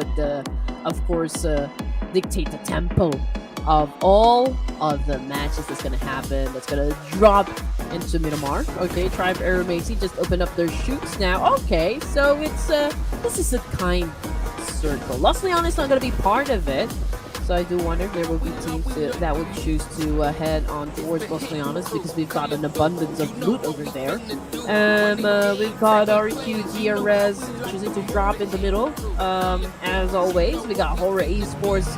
would, of course, dictate the tempo of all of the matches that's gonna happen. That's gonna drop into Miramar. Okay, Tribe Air Macy just opened up their shoots now. Okay, so it's this is a kind circle. Los Leones not gonna be part of it. So I do wonder if there will be teams that would choose to head on towards Los Leones because we've got an abundance of loot over there. We've got RQ DRS choosing to drop in the middle. As always, we got Horra Esports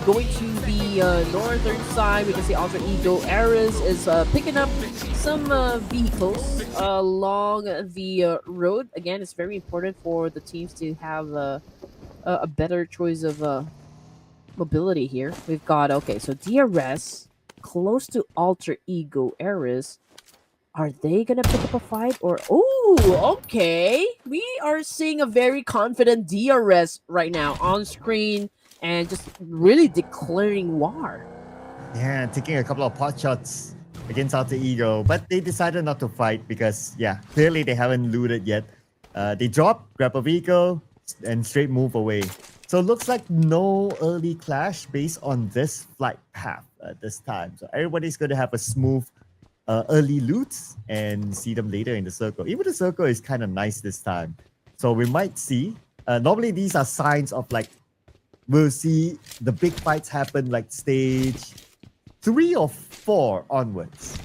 going to the northern side. We can see Alter Ego Ares is picking up some vehicles along the road. Again, it's very important for the teams to have a better choice of mobility here. We've got, okay, so DRS close to Alter Ego Ares. Are they gonna pick up a fight or oh, okay. We are seeing a very confident DRS right now on screen and just really declaring war. Yeah, taking a couple of pot shots against Alter Ego, but they decided not to fight because, yeah, clearly they haven't looted yet. They drop, grab a vehicle, and straight move away. So it looks like no early clash based on this flight path this time. So everybody's going to have a smooth early loot and see them later in the circle. Even the circle is kind of nice this time. So we might see, normally these are signs of like, we'll see the big fights happen like stage 3 or 4 onwards.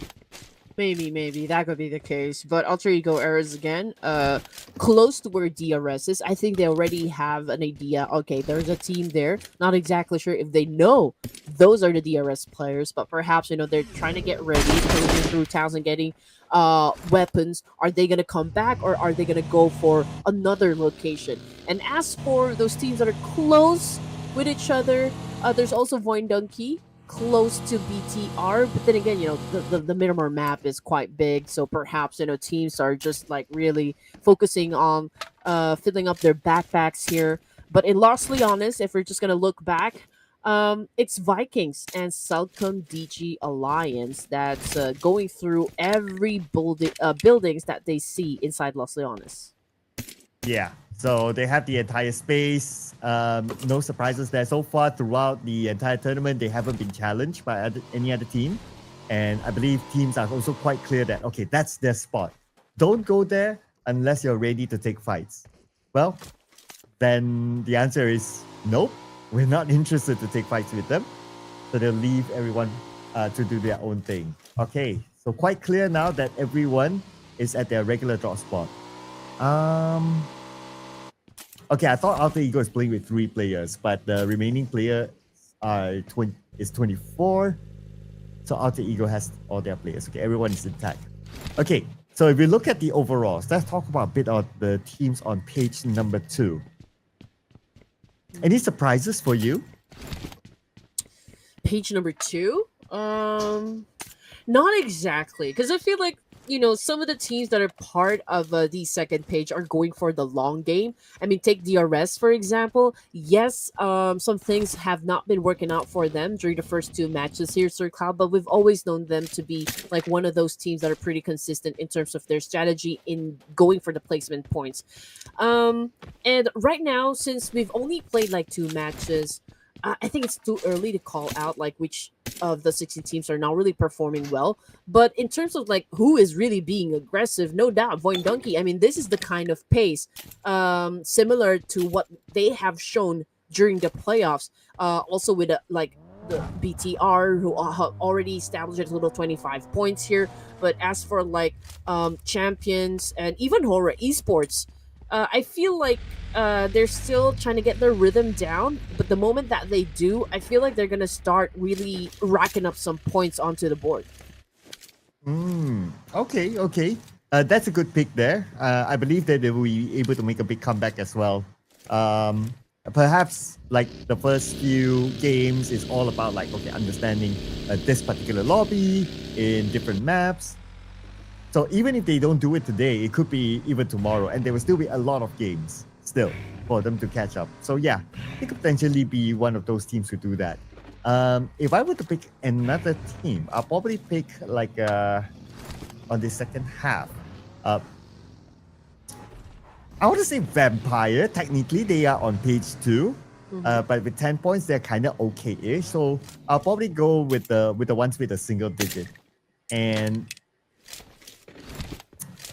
Maybe that could be the case. But Alter Ego Ares again, close to where DRS is. I think they already have an idea. Okay, there's a team there. Not exactly sure if they know those are the DRS players, but perhaps they're trying to get ready, closing through towns and getting weapons. Are they gonna come back or are they gonna go for another location? And as for those teams that are close with each other, there's also Voin Donkey close to BTR, but then again, the Miramar map is quite big, so perhaps teams are just like really focusing on filling up their backpacks here. But in Los Leones, if we're just gonna look back, it's Vikings and Celcom DG Alliance that's going through every buildings that they see inside Los Leones. Yeah, so they have the entire space. No surprises there. So far throughout the entire tournament, they haven't been challenged by any other team. And I believe teams are also quite clear that, okay, that's their spot. Don't go there unless you're ready to take fights. Well, then the answer is nope. We're not interested to take fights with them. So they'll leave everyone to do their own thing. Okay, so quite clear now that everyone is at their regular drop spot. Okay, I thought Alter Ego is playing with 3 players, but the remaining player is 24. So Alter Ego has all their players. Okay, everyone is intact. Okay, so if we look at the overalls, let's talk about a bit of the teams on page number 2. Any surprises for you? Page number 2? Not exactly, because I feel like some of the teams that are part of the second page are going for the long game. I mean, take DRS for example. Yes, some things have not been working out for them during the first 2 matches here, Sir Cloud, but we've always known them to be like one of those teams that are pretty consistent in terms of their strategy in going for the placement points. And right now, since we've only played like 2 matches, I think it's too early to call out like which of the 16 teams are now really performing well. But in terms of like who is really being aggressive, no doubt Voin Donkey. I mean, this is the kind of pace similar to what they have shown during the playoffs. Also with like the BTR who have already established a total 25 points here. But as for like champions and even Horra Esports, I feel like they're still trying to get their rhythm down, but the moment that they do, I feel like they're gonna start really racking up some points onto the board. Okay. That's a good pick there. I believe that they will be able to make a big comeback as well. Perhaps like the first few games is all about like, okay, understanding this particular lobby in different maps. So even if they don't do it today, it could be even tomorrow, and there will still be a lot of games still for them to catch up. So yeah, it could potentially be one of those teams who do that. If I were to pick another team, I'll probably pick like on the second half. I want to say Vampire. Technically, they are on page 2. But with 10 points, they're kind of okay-ish. So I'll probably go with the ones with a single digit. And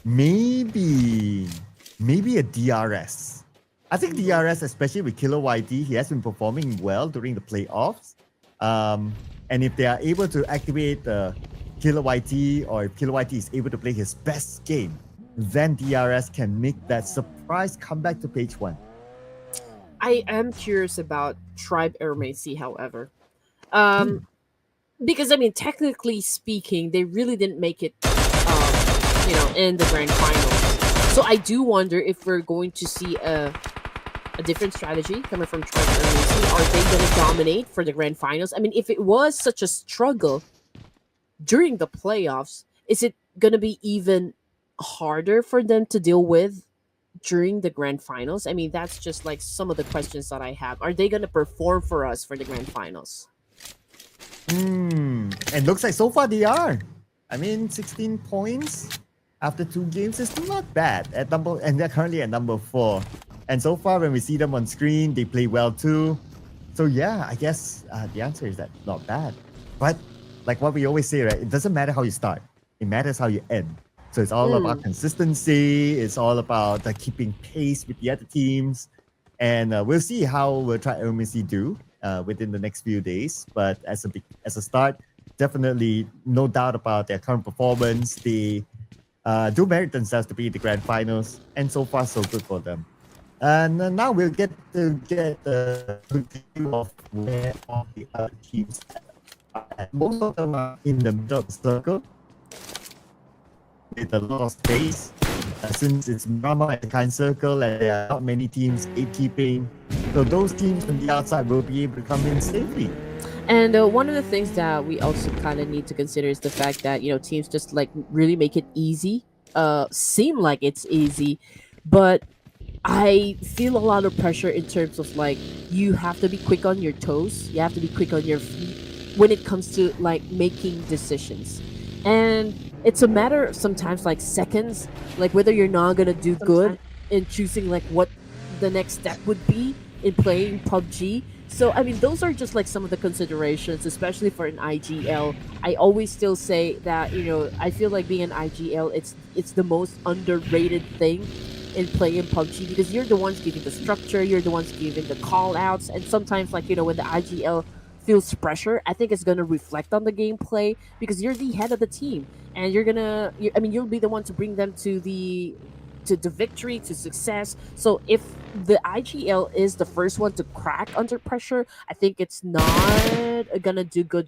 maybe a DRS. I think DRS, especially with Killer YT, he has been performing well during the playoffs. And if they are able to activate Killer YT, or if Killer YT is able to play his best game, then DRS can make that surprise comeback to page one. I am curious about Tribe Aermacy, however. Because, I mean, technically speaking, they really didn't make it, in the grand finals. So I do wonder if we're going to see a different strategy coming from Tribe Aermacy. Are they going to dominate for the grand finals? I mean, if it was such a struggle during the playoffs, is it going to be even harder for them to deal with during the grand finals? I mean, that's just like some of the questions that I have. Are they going to perform for us for the grand finals? It looks like so far they are. I mean, 16 points after 2 games is not bad and they're currently at number 4. And so far, when we see them on screen, they play well too. So yeah, I guess the answer is that not bad. But like what we always say, right? It doesn't matter how you start; it matters how you end. So it's all about consistency. It's all about keeping pace with the other teams. And we'll see how we'll try Aermacy do within the next few days. But as a start, definitely no doubt about their current performance. They do merit themselves to be in the grand finals. And so far, so good for them. And now we'll get a view of where all the other teams are at. Most of them are in the middle of the circle, with a lot of space, since it's Miramar and the kind circle and there are not many teams gatekeeping. So those teams on the outside will be able to come in safely. And one of the things that we also kind of need to consider is the fact that, teams just like really make it easy, seem like it's easy, but I feel a lot of pressure in terms of like you have to be quick on your toes, you have to be quick on your feet when it comes to like making decisions. And it's a matter of sometimes like seconds, like whether you're not gonna do good in choosing like what the next step would be in playing PUBG. So I mean, those are just like some of the considerations, especially for an IGL. I always still say that I feel like being an IGL, it's the most underrated thing in playing PUBG, because you're the ones giving the structure, you're the ones giving the call outs, and sometimes like when the IGL feels pressure, I think it's gonna reflect on the gameplay because you're the head of the team and you'll be the one to bring them to the victory, to success. So if the IGL is the first one to crack under pressure, I think it's not gonna do good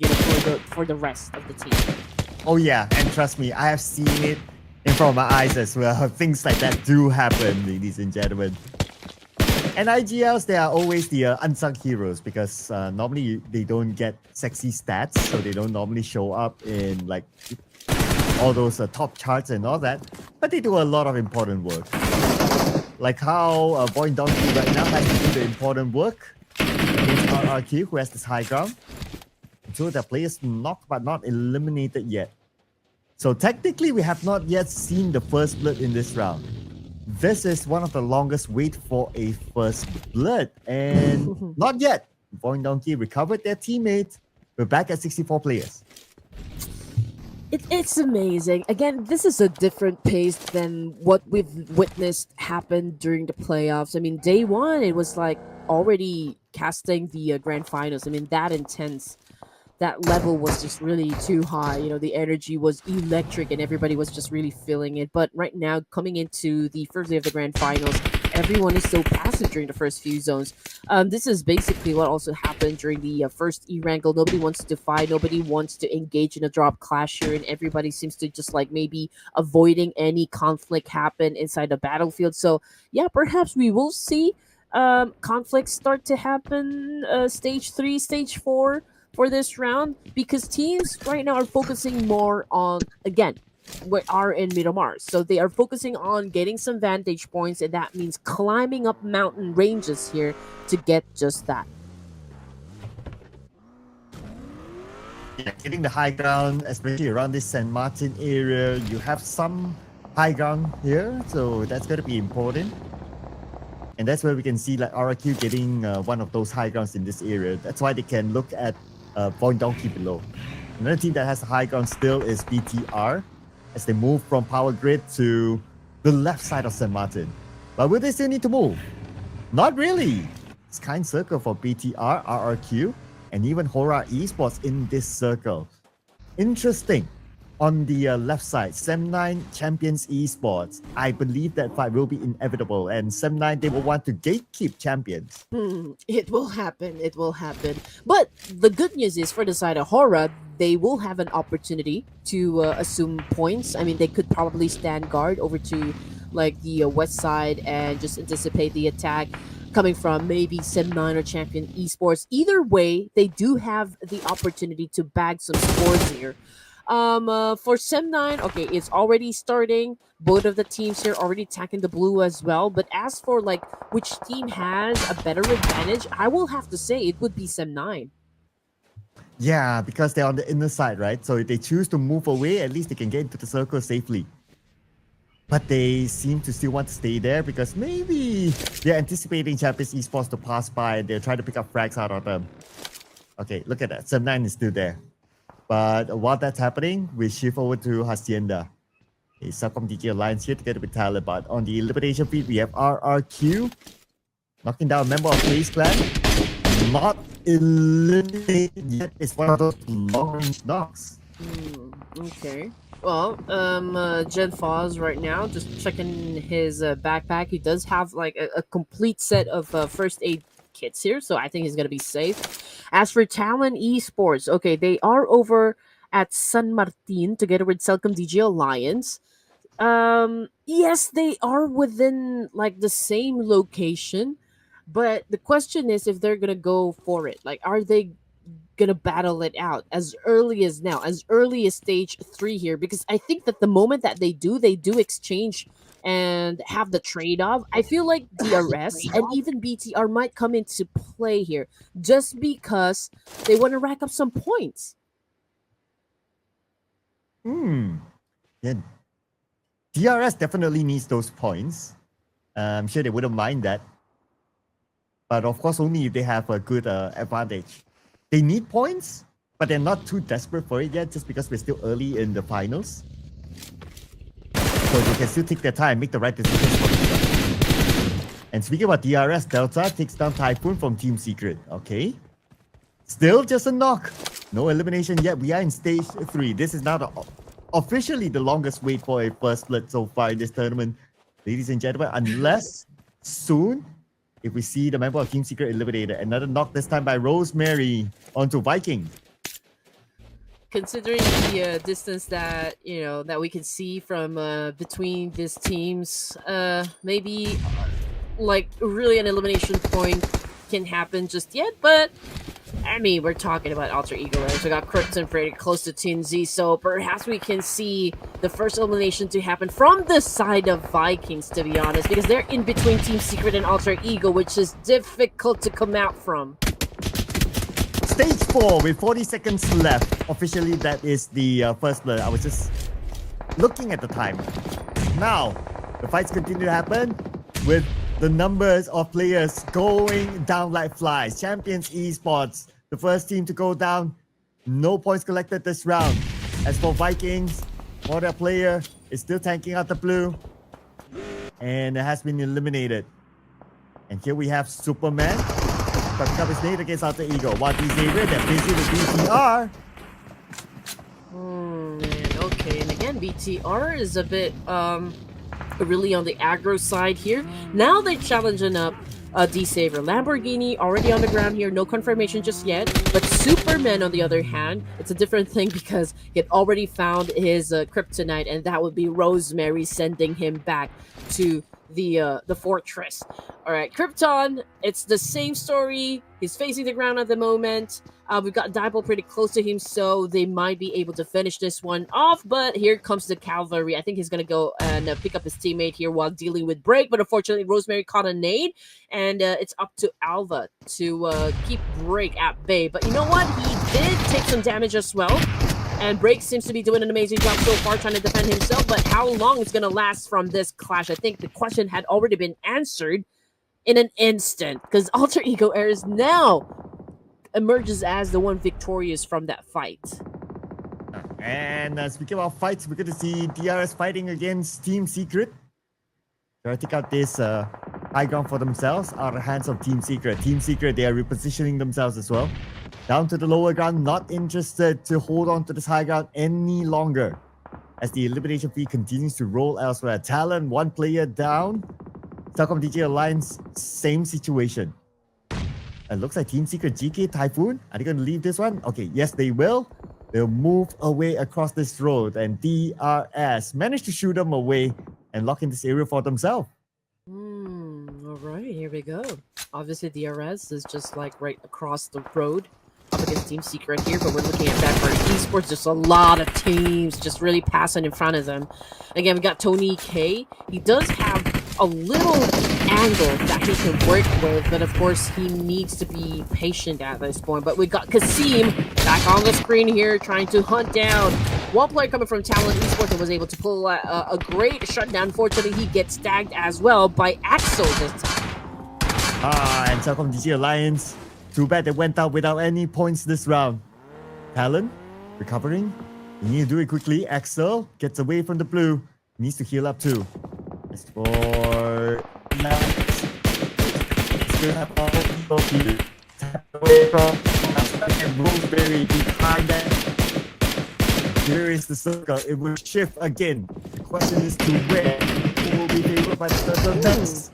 for the rest of the team. Oh yeah, and trust me, I have seen it in front of my eyes as well. Things like that do happen, ladies and gentlemen. And IGLs, they are always the unsung heroes because normally they don't get sexy stats, so they don't normally show up in like all those top charts and all that. But they do a lot of important work. Like how Boy Donkey right now has to do the important work against RRQ, who has this high ground. So the players knocked but not eliminated yet. So technically, we have not yet seen the first blood in this round. This is one of the longest wait for a first blood, and not yet. Boing Donkey recovered their teammate. We're back at 64 players. It's amazing. Again, this is a different pace than what we've witnessed happen during the playoffs. I mean, day one, it was like already casting the grand finals. I mean, that intense. That level was just really too high. The energy was electric and everybody was just really feeling it. But right now, coming into the first day of the grand finals, everyone is so passive during the first few zones. This is basically what also happened during the first E-Wrangle. Nobody wants to fight. Nobody wants to engage in a drop clash here. And everybody seems to just like maybe avoiding any conflict happen inside the battlefield. So yeah, perhaps we will see conflicts start to happen stage 3, stage 4 for this round, because teams right now are focusing more on, again, we are in Miramar, so they are focusing on getting some vantage points, and that means climbing up mountain ranges here to get just that. Yeah, getting the high ground, especially around this San Martin area, you have some high ground here, so that's going to be important. And that's where we can see like RRQ getting one of those high grounds in this area. That's why they can look at Point Donkey below. Another team that has a high ground still is BTR as they move from Power Grid to the left side of St. Martin. But will they still need to move? Not really. It's kind circle for BTR, RRQ, and even Horra Esports in this circle. Interesting. On the left side, Sem9 Champions Esports. I believe that fight will be inevitable, and Sem9 they will want to gatekeep champions. It will happen. It will happen. But the good news is for the side of Horra, they will have an opportunity to assume points. I mean, they could probably stand guard over to like the west side and just anticipate the attack coming from maybe Sem9 or Champion Esports. Either way, they do have the opportunity to bag some scores here. For Sem9, okay, it's already starting. Both of the teams here already attacking the blue as well. But as for like which team has a better advantage, I will have to say it would be Sem9. Yeah, because they're on the inner side, right? So if they choose to move away, at least they can get into the circle safely. But they seem to still want to stay there because maybe they're anticipating Champions Esports to pass by and they're trying to pick up frags out of them. Okay, look at that. Sem9 is still there. But while that's happening, we shift over to Hacienda. A Subcom DG Alliance here together with Talent. But on the elimination feed, we have RRQ knocking down a member of FaZe Clan. Not eliminated yet. It's one of those long-range knocks. Okay. Well, Jen Foz right now just checking his backpack. He does have like a complete set of first aid kits here, so I think he's gonna be safe. As for Talon Esports, okay, they are over at San Martin together with Celcom DG Alliance. Yes, they are within like the same location, but the question is if they're gonna go for it. Like, are they gonna battle it out as early as now, as early as stage 3 here? Because I think that the moment that they do exchange and have the trade-off, I feel like DRS and even BTR might come into play here just because they want to rack up some points. Yeah. DRS definitely needs those points. I'm sure they wouldn't mind that. But of course, only if they have a good advantage. They need points, but they're not too desperate for it yet just because we're still early in the finals. So they can still take their time, make the right decisions for themselves. And speaking about DRS, Delta takes down Typhoon from Team Secret. Okay. Still just a knock. No elimination yet. We are in stage 3. This is now officially the longest wait for a first blood so far in this tournament. Ladies and gentlemen, unless soon, if we see the member of Team Secret eliminated, another knock this time by Rosemary onto Viking. Considering the distance that that we can see from between these teams, maybe like really an elimination point can happen just yet. But I mean, we're talking about Alter Ego, right? So we got Krypton pretty close to TNZ, so perhaps we can see the first elimination to happen from the side of Vikings, to be honest, because they're in between Team Secret and Alter Ego, which is difficult to come out from. Stage 4 with 40 seconds left. Officially, that is the first blood. I was just looking at the time. Now, the fights continue to happen with the numbers of players going down like flies. Champions Esports, the first team to go down. No points collected this round. As for Vikings, Horra player is still tanking out the blue. And it has been eliminated. And here we have Superman. But pick up his nade against Alter Ego. While Xavier, they're busy with BTR. Oh man, okay. And again, BTR is a bit really on the aggro side here. Now they're challenging up D-Saver. Lamborghini already on the ground here. No confirmation just yet. But Superman, on the other hand, it's a different thing because he had already found his kryptonite, and that would be Rosemary sending him back to the fortress. All right, Krypton, it's the same story. He's facing the ground at the moment. We've got Dipole pretty close to him, so they might be able to finish this one off. But here comes the cavalry. I think he's going to go and pick up his teammate here while dealing with Break. But unfortunately, Rosemary caught a nade, and it's up to Alva to keep Break at bay. But you know what? He did take some damage as well. And Break seems to be doing an amazing job so far trying to defend himself. But how long it's going to last from this clash? I think the question had already been answered. in an instant because Alter Ego Airs now emerges as the one victorious from that fight. And speaking of fights, we're going to see DRS fighting against Team Secret. Trying to take out this high ground for themselves out of the hands of Team Secret. Team Secret, they are repositioning themselves as well. Down to the lower ground, not interested to hold on to this high ground any longer. As the elimination feed continues to roll elsewhere. Talon, one player down. Telkom DJ Alliance, same situation. It looks like Team Secret GK Typhoon. Are they going to leave this one? Okay, yes, they will. They'll move away across this road, and DRS managed to shoot them away and lock in this area for themselves. All right, here we go. Obviously, DRS is just like right across the road up against Team Secret here, but we're looking at Vampire Esports. Just a lot of teams just really passing in front of them. Again, we got Tony K. He does have a little angle that he can work with, but of course he needs to be patient at this point. But we got Kasim back on the screen here trying to hunt down one player coming from Talon Esports and was able to pull a great shutdown. Unfortunately, he gets tagged as well by Axel this time. And Telkom DJ Alliance, too bad they went out without any points this round. Talon, recovering. You need to do it quickly. Axel gets away from the blue. Needs to heal up too. As for Max, still have all people here. Tap away from and Roseberry behind that. Here is the circle. It will shift again. The question is to where. Who will be favored by the circle next?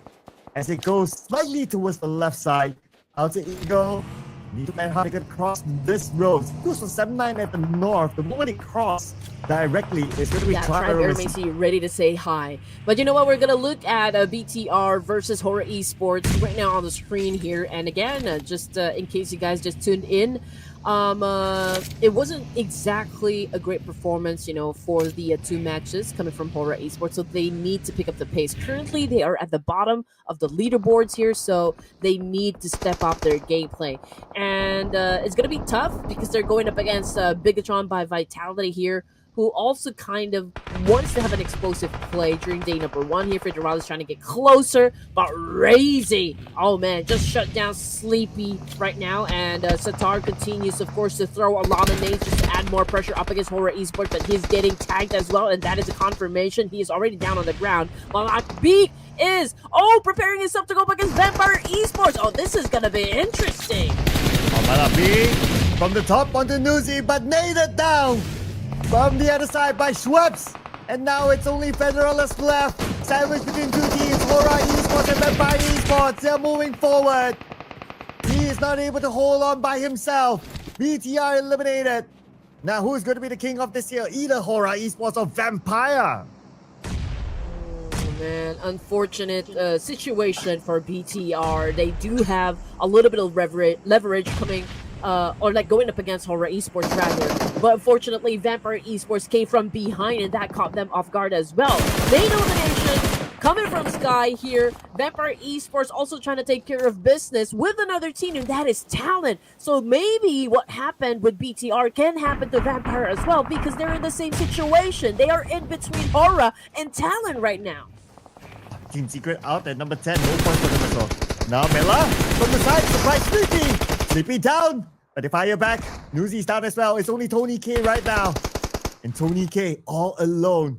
As it goes slightly towards the left side. Alter Ego need to plan how they can cross this road. This was 7-9 at the north. The moment it crossed directly, it's going to be Tribe Air Macy ready to say hi. But you know what? We're going to look at BTR versus Horra Esports right now on the screen here. And again, just in case you guys just tuned in, it wasn't exactly a great performance, you know, for the two matches coming from Horra Esports, so they need to pick up the pace. Currently, they are at the bottom of the leaderboards here, so they need to step up their gameplay. And it's going to be tough because they're going up against Bigatron by Vitality here, who also kind of wants to have an explosive play during day number one here. Federal is trying to get closer, but Razy, oh man, just shut down Sleepy right now. And Satar continues, of course, to throw a lot of nades just to add more pressure up against Horra Esports, but he's getting tagged as well, and that is a confirmation. He is already down on the ground. Malak is, preparing himself to go up against Vampire Esports. Oh, this is going to be interesting. Malak from the top onto Nuzi, but naded down. From the other side by Schweppes. And now it's only Federalists left. Sandwiched between two teams. Horra Esports and Vampire Esports. They're moving forward. He is not able to hold on by himself. BTR eliminated. Now who's going to be the king of this year? Either Horra Esports or Vampire. Oh man, unfortunate situation for BTR. They do have a little bit of leverage coming or like going up against Horra Esports rather. But unfortunately, Vampire Esports came from behind and that caught them off guard as well. Main elimination coming from Sky here. Vampire Esports also trying to take care of business with another team, and that is Talon. So maybe what happened with BTR can happen to Vampire as well because they're in the same situation. They are in between Horra and Talon right now. Team Secret out at number 10. No points for them as well. Now Mela from the side. Surprise Sleepy. Sleepy down. But they fire back. Nuzi's down as well. It's only Tony K right now. And Tony K all alone.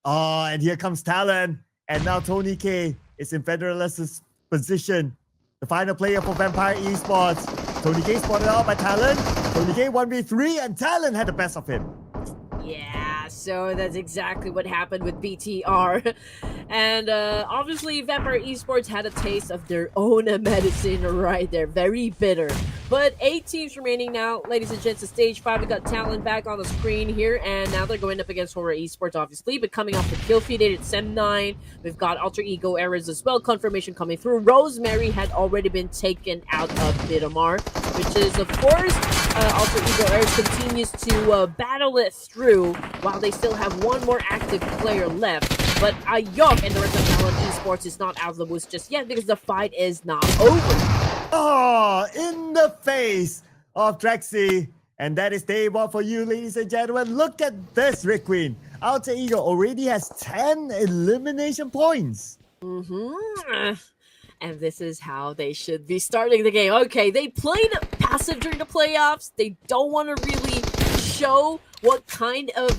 Oh, and here comes Talon. And now Tony K is in Federalist's position. The final player for Vampire Esports. Tony K spotted out by Talon. Tony K 1v3 and Talon had the best of him. Yeah, so that's exactly what happened with BTR. And obviously, Vampire Esports had a taste of their own medicine right there. Very bitter. But 8 teams remaining now. Ladies and gents, to stage 5, we got Talon back on the screen here. And now they're going up against Horra Esports, obviously. But coming off the kill feed, it's Sem9. We've got Alter Ego Errors as well. Confirmation coming through. Rosemary had already been taken out of Midamar, which is, of course, Alter Ego Errors continues to battle it through while they still have one more active player left. But Ayok and the rest of Talon Esports is not out of the woods just yet because the fight is not over. Oh, in the face of Drexy. And that is day 1 for you, ladies and gentlemen. Look at this, Red Queen. Alter Ego already has 10 elimination points. And this is how they should be starting the game. Okay, they played passive during the playoffs. They don't want to really show what kind of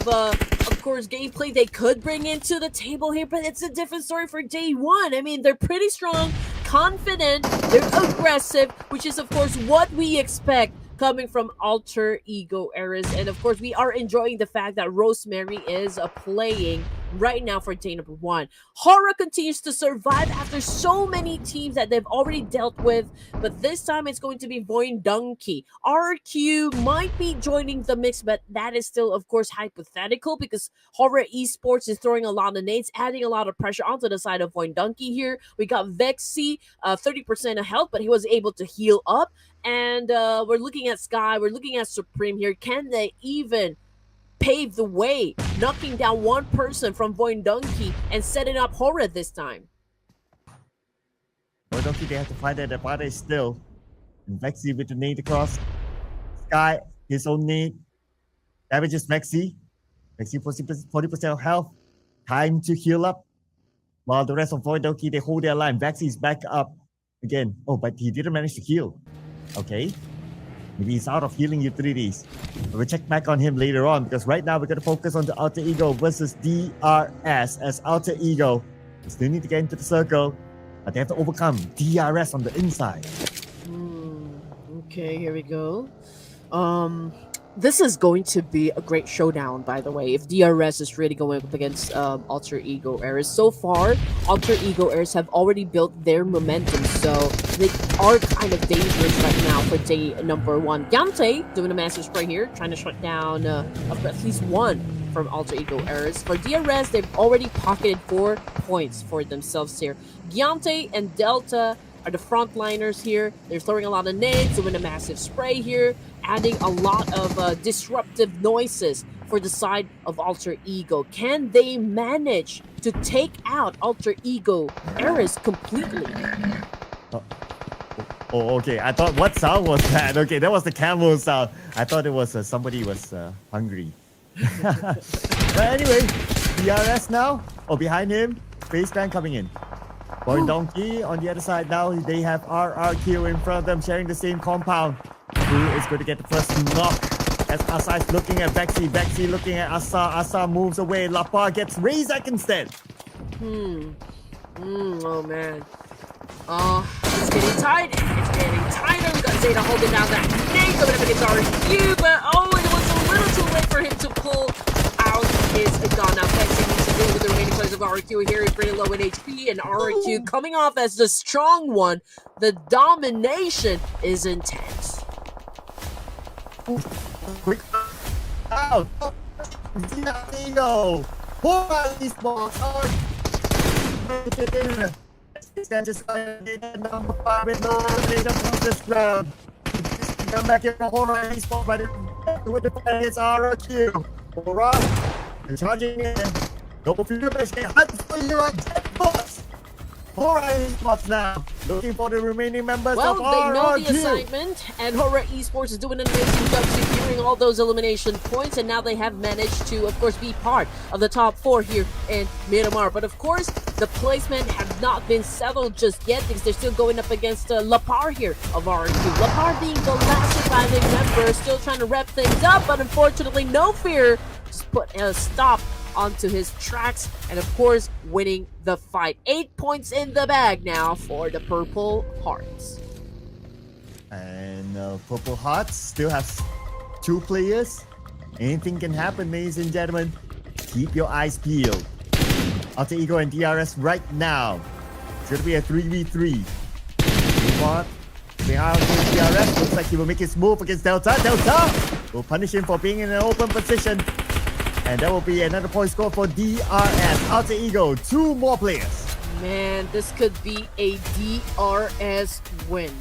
course, gameplay they could bring into the table here, but it's a different story for day one. I mean, they're pretty strong, confident, they're aggressive, which is, of course, what we expect coming from Alter Ego Eras. And of course, we are enjoying the fact that Rosemary is playing right now for day number one. Horra continues to survive after so many teams that they've already dealt with, but this time it's going to be Voin Donkey. RQ might be joining the mix, but that is still, of course, hypothetical because Horra Esports is throwing a lot of nades, adding a lot of pressure onto the side of Voin Donkey here. We got Vexy, 30% of health, but he was able to heal up. And we're looking at Sky, we're looking at Supreme here. Can they even pave the way, knocking down one person from Voin Donkey and setting up Horra this time? Voin Donkey, they have to find that advantage still. And Vexy with the nade across. Sky, his own nade. Damages Vexy. Vexy 40% of health. Time to heal up. While the rest of Voin Donkey, they hold their line. Vexy is back up again. Oh, but he didn't manage to heal. Okay. Maybe he's out of healing utilities. But we'll check back on him later on because right now we're going to focus on the Alter Ego versus DRS as Alter Ego. They still need to get into the circle, but they have to overcome DRS on the inside. Okay, here we go. This is going to be a great showdown, by the way, if DRS is really going up against Alter Ego Eras. So far, Alter Ego Eras have already built their momentum, so they are kind of dangerous right now for day number one. Yante doing a massive spray here, trying to shut down at least one from Alter Ego Eras. For DRS, they've already pocketed 4 points for themselves here. Giante and Delta are the frontliners here. They're throwing a lot of nades, doing a massive spray here, adding a lot of disruptive noises for the side of Alter Ego. Can they manage to take out Alter Ego Eras completely? Oh, okay. I thought, what sound was that? Okay, that was the camel sound. I thought it was somebody was hungry. But anyway, DRS now. Oh, behind him, Spaceman coming in. Voin Donkey on the other side now. They have RRQ in front of them, sharing the same compound. Who is going to get the first knock? As Asa is looking at Vexy. Vexy looking at Asa. Asa moves away. Lapar gets Razak instead. Oh man. It's getting tight. It's getting tighter. We got Zeta holding down that nade. Going up against RQ, but it was a little too late for him to pull out his gun. Now Vexy needs to deal with the remaining players of RQ here. He's pretty low in HP, and RQ coming off as the strong one. The domination is intense. Quick out! Ego! Horra Esports! Just number 5 with no elimination from this round. Come back here for Horra Esports, but with the play against RQ. Horra, charging in. Go for your best, hunt for your dead boss. Horra Esports now, looking for the remaining members of RRQ. Well, they know the assignment, and Horra Esports is doing an amazing job securing all those elimination points, and now they have managed to, of course, be part of the top 4 here in Miramar. But of course, the placement have not been settled just yet because they're still going up against Lapar here of RQ. Lapar being the last surviving member, still trying to wrap things up, but unfortunately, no fear, just put a stop onto his tracks, and of course winning the fight. 8 points in the bag now for the Purple Hearts. And Purple Hearts still has 2 players. Anything can happen, ladies and gentlemen. Keep your eyes peeled. Alter Ego and DRS right now. It's going to be a 3v3. DRS looks like he will make his move against Delta. Delta will punish him for being in an open position. And that will be another point score for DRS. Alter Ego, 2 more players. Man, this could be a DRS win.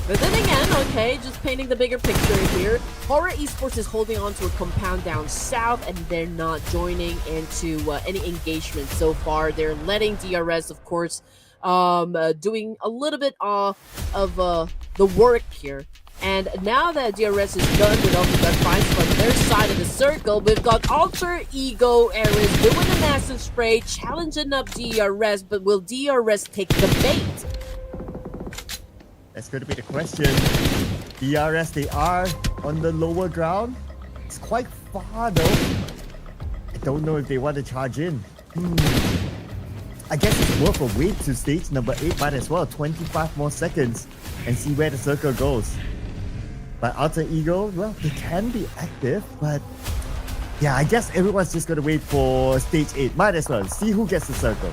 But then again, okay, just painting the bigger picture here, Horra Esports is holding on to a compound down south, and they're not joining into any engagement so far. They're letting DRS, of course, doing a little bit of the work here. And now that DRS is done with all the gun fights from their side of the circle, we've got Alter Ego Eras doing a massive spray, challenging up DRS, but will DRS take the bait? That's going to be the question. DRS, they are on the lower ground. It's quite far though. I don't know if they want to charge in. I guess it's worth a wait to stage number 8 might as well. 25 more seconds and see where the circle goes. But Alter Ego, well, they can be active, but yeah, I guess everyone's just going to wait for stage 8. Might as well. See who gets the circle.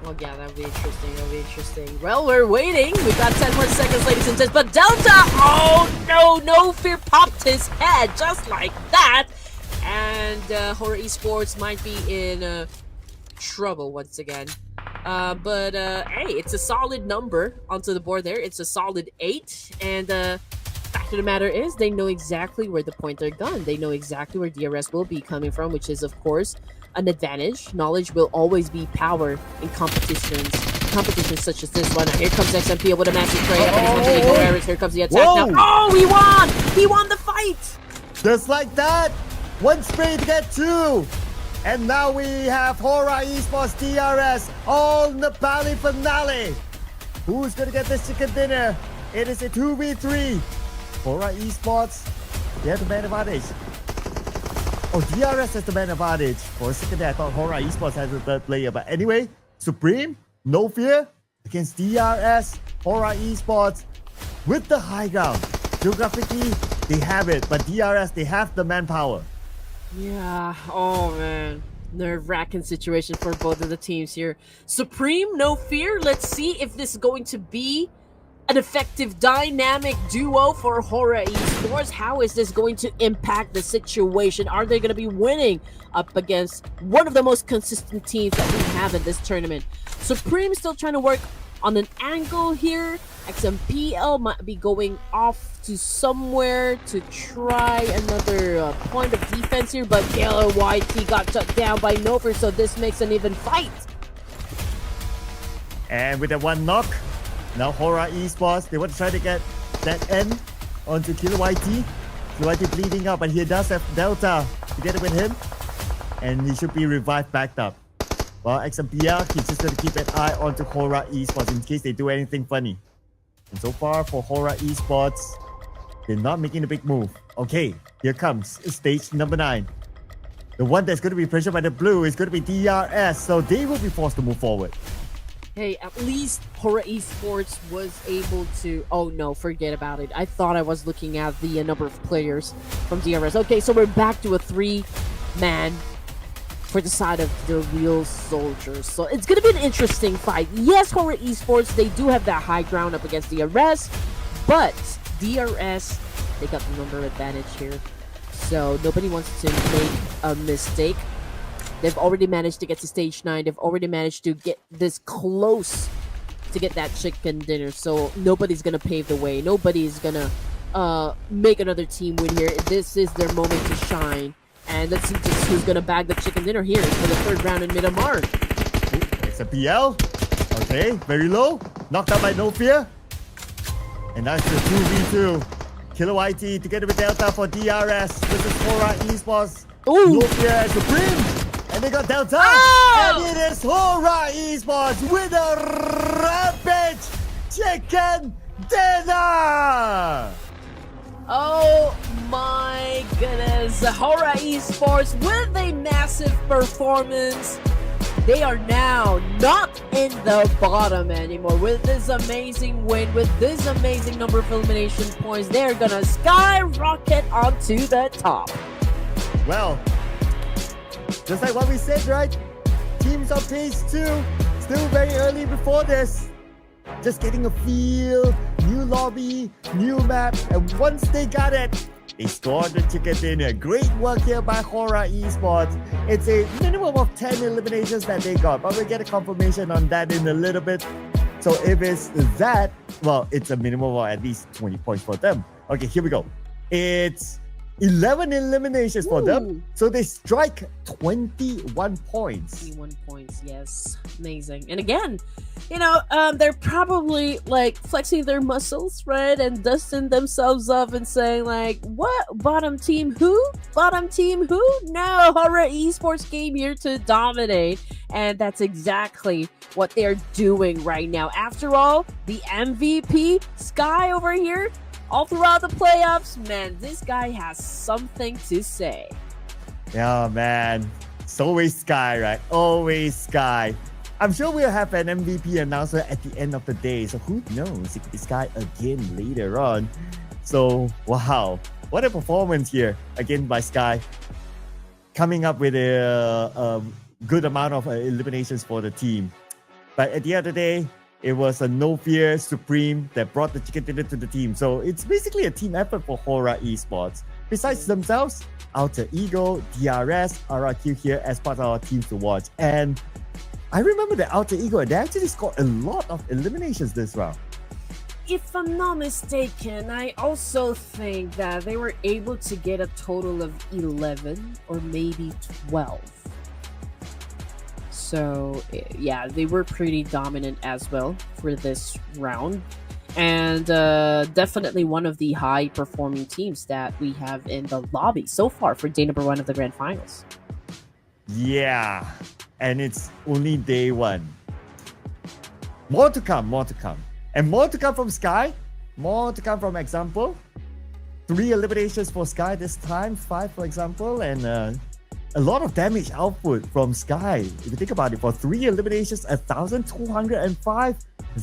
Well, yeah, that'll be interesting. Well, we're waiting. We've got 10 more seconds, ladies and gents. But Delta, oh no, No Fear popped his head just like that. And Horra Esports might be in trouble once again. But hey, it's a solid number onto the board there. It's a solid 8. And fact of the matter is, they know exactly where to point their gun. They know exactly where DRS will be coming from, which is, of course, an advantage. Knowledge will always be power in competitions such as this one. Here comes XMP with a massive trade. Here comes the attack. Whoa. Now. Oh, he won! He won the fight! Just like that, one spray to get 2. And now we have Horra Esports DRS all in the Bali finale. Who's going to get this chicken dinner? It is a 2v3. Horra Esports, they have the man advantage. Oh, DRS has the man advantage. For a second there, I thought Horra Esports has the third player. But anyway, Supreme, No Fear against DRS, Horra Esports with the high ground. Geographically, they have it. But DRS, they have the manpower. Yeah, oh man. Nerve-wracking situation for both of the teams here. Supreme, No Fear. Let's see if this is going to be an effective dynamic duo for Horra Esports. How is this going to impact the situation? Are they going to be winning up against one of the most consistent teams that we have in this tournament? Supreme still trying to work on an angle here. XMPL might be going off to somewhere to try another point of defense here, but Killer YT got shut down by Nover, so this makes an even fight. And with that one knock, now Horra Esports, they want to try to get that end onto Killer YT. Killer YT bleeding out, but he does have Delta together with him. And he should be revived backed up. Well, XMPL, he's just going to keep an eye onto Horra Esports in case they do anything funny. And so far for Horra Esports, they're not making a big move. Okay, here comes stage number 9. The one that's going to be pressured by the blue is going to be DRS, so they will be forced to move forward. Hey, at least Horra Esports was able to... Oh no, forget about it. I thought I was looking at the number of players from DRS. Okay, so we're back to a 3-man for the side of the real soldiers. So it's going to be an interesting fight. Yes, Horra Esports, they do have that high ground up against DRS, but DRS, they got the number advantage here. So nobody wants to make a mistake. They've already managed to get to stage 9. They've already managed to get this close to get that chicken dinner. So nobody's going to pave the way. Nobody's going to make another team win here. This is their moment to shine. And let's see just who's going to bag the chicken dinner here for the 3rd round in Miramar. It's a PL. Okay, very low. Knocked out by No Fear. And that's the 2v2. Killer YT together with Delta for DRS. This is Horra Esports. Ooh. No Fear and Supreme. And they got Delta. Oh! And it is Horra Esports with a rampage chicken dinner. Oh my goodness. Horra Esports with a massive performance. They are now not in the bottom anymore. With this amazing win, with this amazing number of elimination points, they're gonna skyrocket onto the top. Well, just like what we said, right? Teams on page 2, still very early before this. Just getting a feel, new lobby, new map, and once they got it, they scored the chicken dinner. Great work here by Horra Esports. It's a minimum of 10 eliminations that they got, but we'll get a confirmation on that in a little bit. So if it's that, well, it's a minimum of at least 20 points for them. Okay, here we go. It's 11 eliminations for them. So they strike 21 points. 21 points, yes. Amazing. And again, you know, they're probably like flexing their muscles, right? And dusting themselves off and saying like, what? Bottom team who? Bottom team who? No, Horra Esports came here to dominate. And that's exactly what they're doing right now. After all, the MVP, Sky over here, all throughout the playoffs, man, this guy has something to say. Yeah, man. It's always Sky, right? Always Sky. I'm sure we'll have an MVP announcer at the end of the day. So who knows? It could be Sky again later on. So, wow. What a performance here again by Sky. Coming up with a good amount of eliminations for the team. But at the end of the day, it was a No Fear Supreme that brought the chicken dinner to the team. So it's basically a team effort for Horra Esports. Besides themselves, Alter Ego, DRS, RRQ here as part of our teams to watch. And I remember the Alter Ego, they actually scored a lot of eliminations this round. If I'm not mistaken, I also think that they were able to get a total of 11 or maybe 12. So, yeah, they were pretty dominant as well for this round. And definitely one of the high-performing teams that we have in the lobby so far for day number 1 of the Grand Finals. Yeah, and it's only day 1. More to come, more to come. And more to come from Sky. More to come from Example. 3 eliminations for Sky this time. 5 for Example. And a lot of damage output from Sky. If you think about it, for 3 eliminations, 1,205.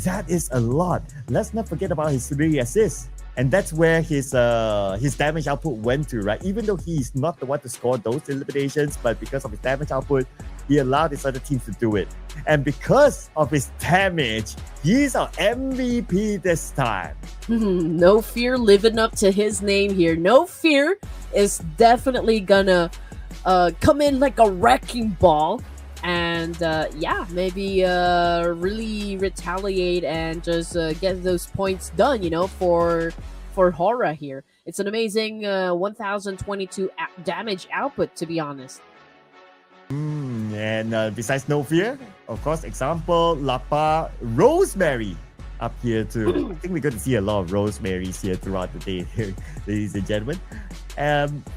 That is a lot. Let's not forget about his 3 assists. And that's where his damage output went to, right? Even though he's not the one to score those eliminations, but because of his damage output, he allowed his other teams to do it. And because of his damage, he's our MVP this time. No Fear living up to his name here. No Fear is definitely gonna come in like a wrecking ball. And yeah, maybe really retaliate and just get those points done, you know, for Horra here. It's an amazing 1,022 damage output, to be honest. And besides No Fear, of course, Example, Lapa, Rosemary up here too. I think we're going to see a lot of Rosemaries here throughout the day, ladies and gentlemen.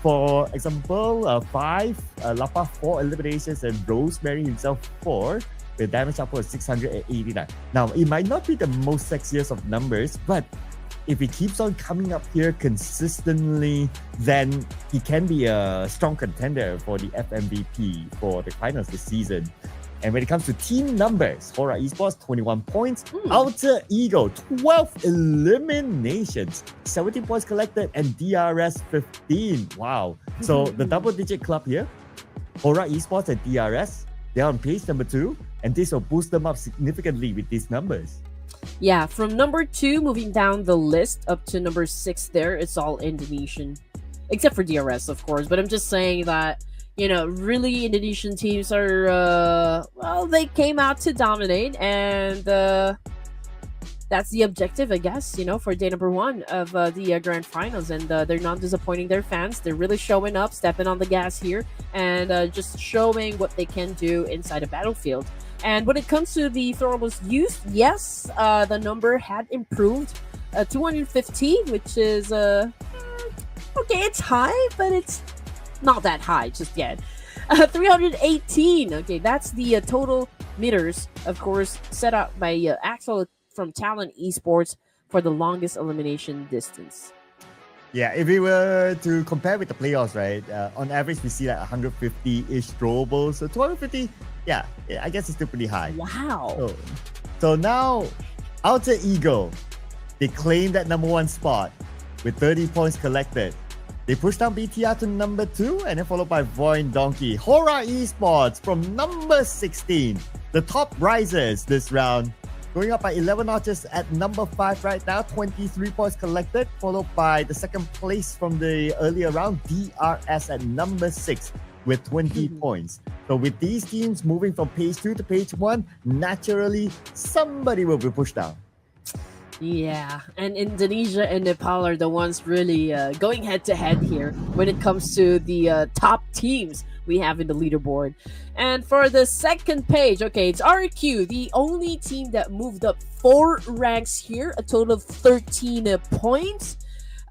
For example, 5, Lapa 4 eliminations and Rosemary himself 4 with damage output of 689. Now, it might not be the most sexiest of numbers, but if he keeps on coming up here consistently, then he can be a strong contender for the FMVP for the finals this season. And when it comes to team numbers, Horra Esports, 21 points. Alter Ego, 12 eliminations. 17 points collected and DRS 15. Wow. So the double-digit club here, Horra Esports and DRS, they're on page number 2. And this will boost them up significantly with these numbers. Yeah, from number 2, moving down the list up to number 6 there, it's all Indonesian. Except for DRS, of course. But I'm just saying that, you know, really Indonesian teams are, well, they came out to dominate, and that's the objective, I guess, you know, for day number 1 of the Grand Finals. And they're not disappointing their fans. They're really showing up, stepping on the gas here, and just showing what they can do inside a battlefield. And when it comes to the throwables used, yes, the number had improved. 250, which is, okay, it's high, but it's not that high just yet. 318, okay, that's the total meters, of course, set up by Axel from Talent Esports for the longest elimination distance. Yeah, if we were to compare with the playoffs, right, on average, we see like 150-ish throwables. So 250, yeah, I guess it's still pretty high. Wow. So now, Alter Ego, they claim that number 1 spot with 30 points collected. They pushed down BTR to number 2 and then followed by Void Donkey. Horra Esports from number 16. The top risers this round. Going up by 11 notches at number 5 right now. 23 points collected. Followed by the second place from the earlier round, DRS at number 6 with 20 points. So with these teams moving from page 2 to page 1, naturally somebody will be pushed down. Yeah, and Indonesia and Nepal are the ones really going head-to-head here when it comes to the top teams we have in the leaderboard. And for the second page, okay, it's RQ, the only team that moved up 4 ranks here, a total of 13 points.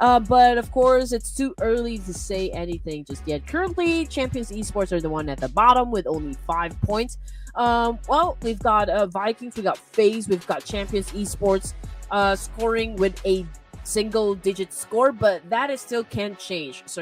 But of course, it's too early to say anything just yet. Currently, Champions Esports are the one at the bottom with only 5 points. Well, we've got Vikings, we got FaZe, we've got Champions Esports scoring with a single digit score, but that is still can't change. So